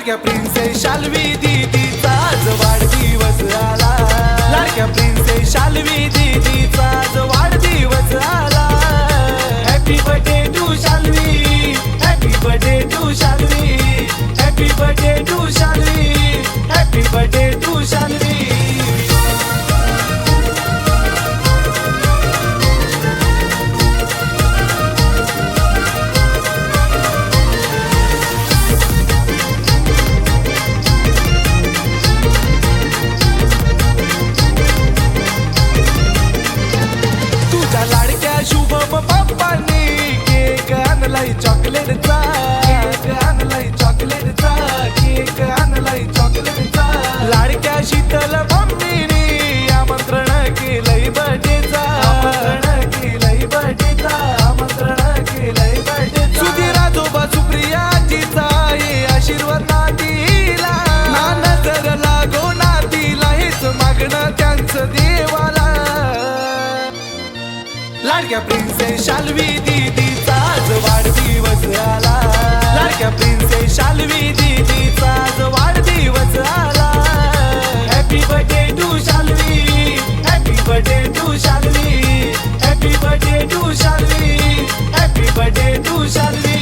लाडक्या प्रिन्सेस शाल्वी दीदीचा आज वाढदिवस आला. लाडक्या प्रिन्सेस शाल्वी दीदीचा आज वाढदिवस आला. Happy birthday to Shalvi, happy birthday to Shalvi, happy birthday to Shalvi, happy birthday to Shalvi. लाडक्या शुभम पप्पांनी केक आणलाय चॉकलेटचा, केक आणलाय चॉकलेटचा, केक आणलाय चॉकलेटचा. लाडक्या शीतल मम्मीनी आमंत्रण केलंय बर्थडेचा, आमंत्रण केलंय बर्थडेचा, आमंत्रण केलंय बर्थडेचा. सुधीर आजोबा सुप्रियाजीचा ये आशीर्वाद नातीला, ना नजर लागो नातीला हेच मागणं त्यांचं देवाला. लाडक्या प्रिन्सेस शाल्वी दीदीचा आज वाढदिवस आला. लाडक्या प्रिन्सेस शाल्वी दीदीचा आज वाढदिवस आला. Happy birthday to Shalvi, happy birthday to Shalvi, happy birthday to Shalvi, happy birthday to Shalvi.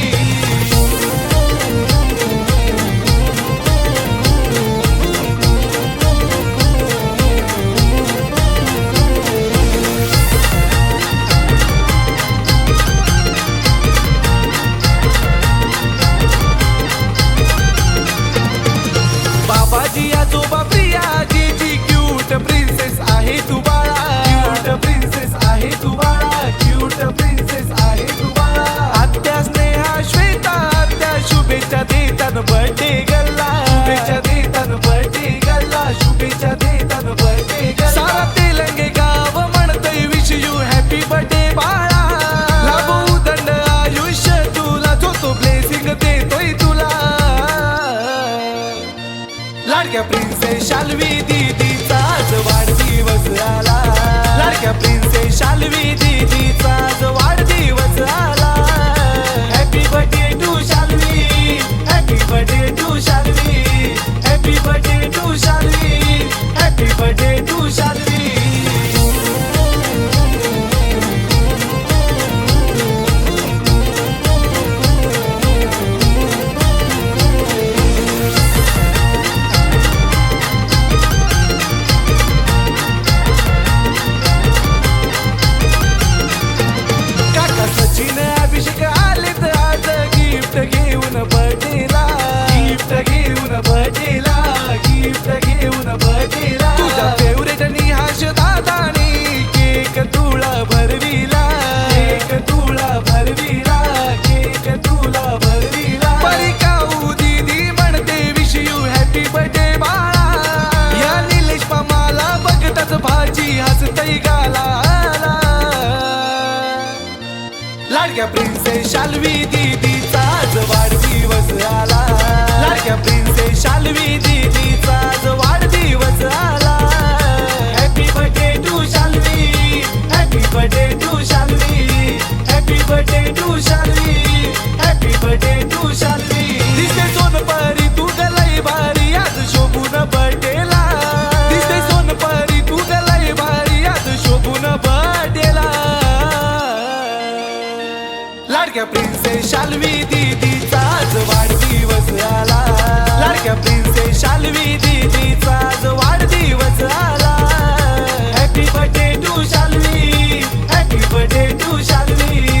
बाबाजी आजोबा प्रियाजीची क्यूट प्रिन्सेस आहे तू बाळा, क्यूट प्रिन्सेस आहे तू बाळा, क्यूट प्रिन्सेस आहे तू बाळा. आत्या स्नेहा श्वेता आत्या शुभेच्छा देतात बर्थडे गल्ला, शुभेच्छा देतात बर्थडे गल्ला, शुभेच्छा देतात बर्थडे गल्ला. सारा तेलंगे गाव म्हणतंय विश यू हॅपी बर्थडे बाळा. लाभो दंड आयुष्य तुला जो तो ब्लेसिंग देतोय तुला. लाडक्या प्रिन्सेस शाल्वी दीदीचा आज वाढदिवस आला. लाडक्या प्रिन्सेस शाल्वी दीदीचा आज वाढदिवस आला. Happy birthday to Shalvi, happy birthday to Shalvi, happy birthday to Shalvi, happy birthday to Shalvi. Sachin Abhishek आलेत आज गिफ्ट घेऊन बर्थडेला, गिफ्ट घेऊन बर्थडेला, गिफ्ट घेऊन बर्थडेला. तुझा फेवरेट निहाश दादानी केक तुळा भरविला, केक तुळा भरविला, केक तुळा भरविला. परिकाऊ दीदी म्हणते विश यू हॅपी बर्थडे बाळा. या निलेश मामाला बघताच भाजी हसतय गाला. लाडक्या प्रिन्सेस शाल्वी दीदीचा आज वाढदिवस आला. लाडक्या प्रिन्सेस शाल्वी दीदीचा आज वाढदिवस आला. Happy birthday to Shalvi, happy birthday to Shalvi, happy birthday to Shalvi, happy birthday to Shalvi. दिसते सोनपरी तू गलाई भारी आज शोभून बर्थडेला. दिसते सोनपरी तू गलाई भारी आज शोभून बर्थडेला. लाडक्या प्रिन्सेस शाल्वी दीदीचा आज वाढदिवस आला. लाडक्या प्रिन्सेस शाल्वी दीदीचा आज वाढदिवस आला. Happy birthday to Shalvi, happy birthday to शाल्वी,